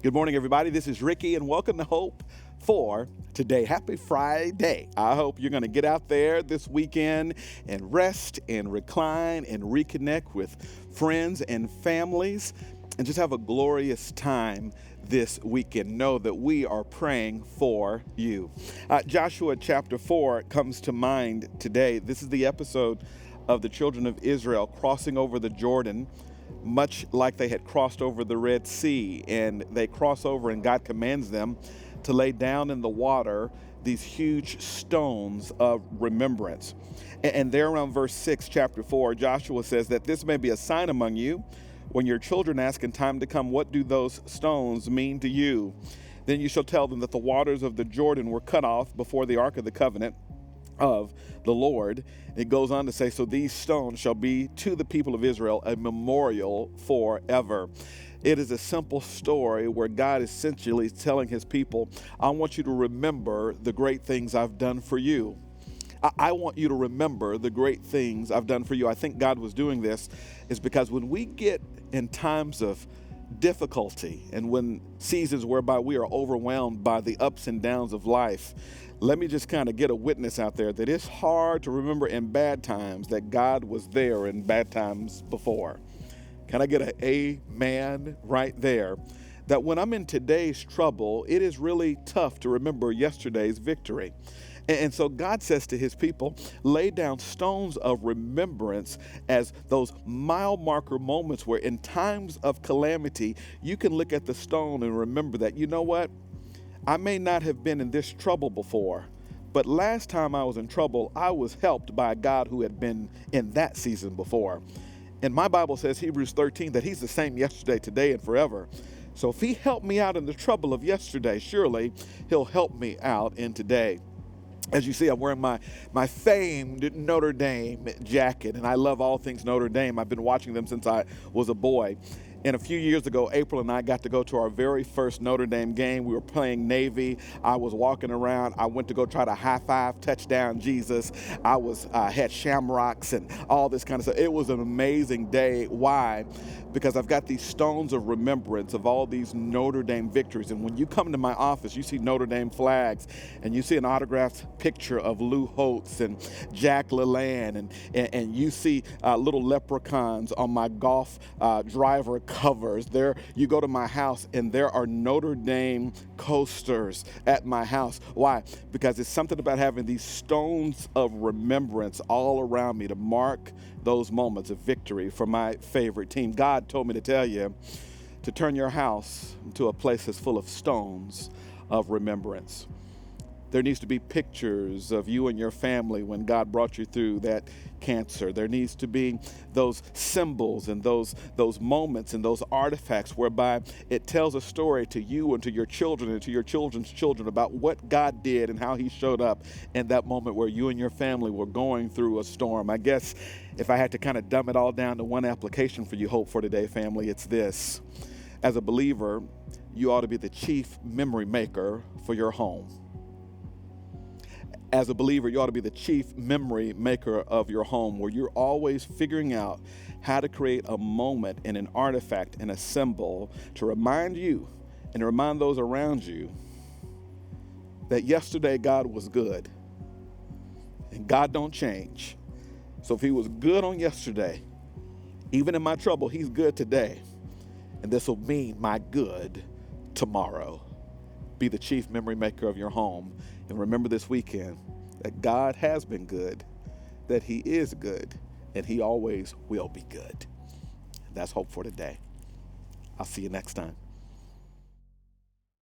Good morning, everybody. This is Ricky, and welcome to Hope for today. Happy Friday. I hope you're going to get out there this weekend and rest and recline and reconnect with friends and families and just have a glorious time this weekend. Know that we are praying for you. Joshua chapter 4 comes to mind today. This is the episode of the children of Israel crossing over the Jordan, much like they had crossed over the Red Sea, and they cross over and God commands them to lay down in the water these huge stones of remembrance. And there around verse 6, chapter 4, Joshua says that this may be a sign among you when your children ask in time to come, what do those stones mean to you? Then you shall tell them that the waters of the Jordan were cut off before the Ark of the Covenant of the Lord. It goes on to say, so these stones shall be to the people of Israel a memorial forever. It is a simple story where God is essentially telling his people, I want you to remember the great things I've done for you. I want you to remember the great things I've done for you. I think God was doing this is because when we get in times of difficulty and when seasons whereby we are overwhelmed by the ups and downs of life, let me just kind of get a witness out there that it's hard to remember in bad times that God was there in bad times before. Can I get an amen right there? That when I'm in today's trouble, it is really tough to remember yesterday's victory. And so God says to his people, lay down stones of remembrance as those mile marker moments where in times of calamity, you can look at the stone and remember that, you know what? I may not have been in this trouble before, but last time I was in trouble, I was helped by a God who had been in that season before. And my Bible says, Hebrews 13, that he's the same yesterday, today, and forever. So if he helped me out in the trouble of yesterday, surely he'll help me out in today. As you see, I'm wearing my famed Notre Dame jacket, and I love all things Notre Dame. I've been watching them since I was a boy. And a few years ago, April and I got to go to our very first Notre Dame game. We were playing Navy. I was walking around. I went to go try to high five touchdown Jesus. I had shamrocks and all this kind of stuff. It was an amazing day. Why? Because I've got these stones of remembrance of all these Notre Dame victories. And when you come to my office, you see Notre Dame flags, and you see an autographed picture of Lou Holtz and Jack LaLanne, and you see little leprechauns on my golf driver covers. There, you go to my house, and there are Notre Dame coasters at my house. Why? Because it's something about having these stones of remembrance all around me to mark those moments of victory for my favorite team. God told me to tell you to turn your house into a place that's full of stones of remembrance. There needs to be pictures of you and your family when God brought you through that cancer. There needs to be those symbols and those moments and those artifacts whereby it tells a story to you and to your children and to your children's children about what God did and how he showed up in that moment where you and your family were going through a storm. I guess if I had to kind of dumb it all down to one application for you, Hope for Today family, it's this. As a believer, you ought to be the chief memory maker for your home. As a believer, you ought to be the chief memory maker of your home, where you're always figuring out how to create a moment and an artifact and a symbol to remind you and to remind those around you that yesterday God was good and God don't change. So if he was good on yesterday, even in my trouble, he's good today. And this will mean my good tomorrow. Be the chief memory maker of your home. And remember this weekend that God has been good, that he is good, and he always will be good. That's Hope for Today. I'll see you next time.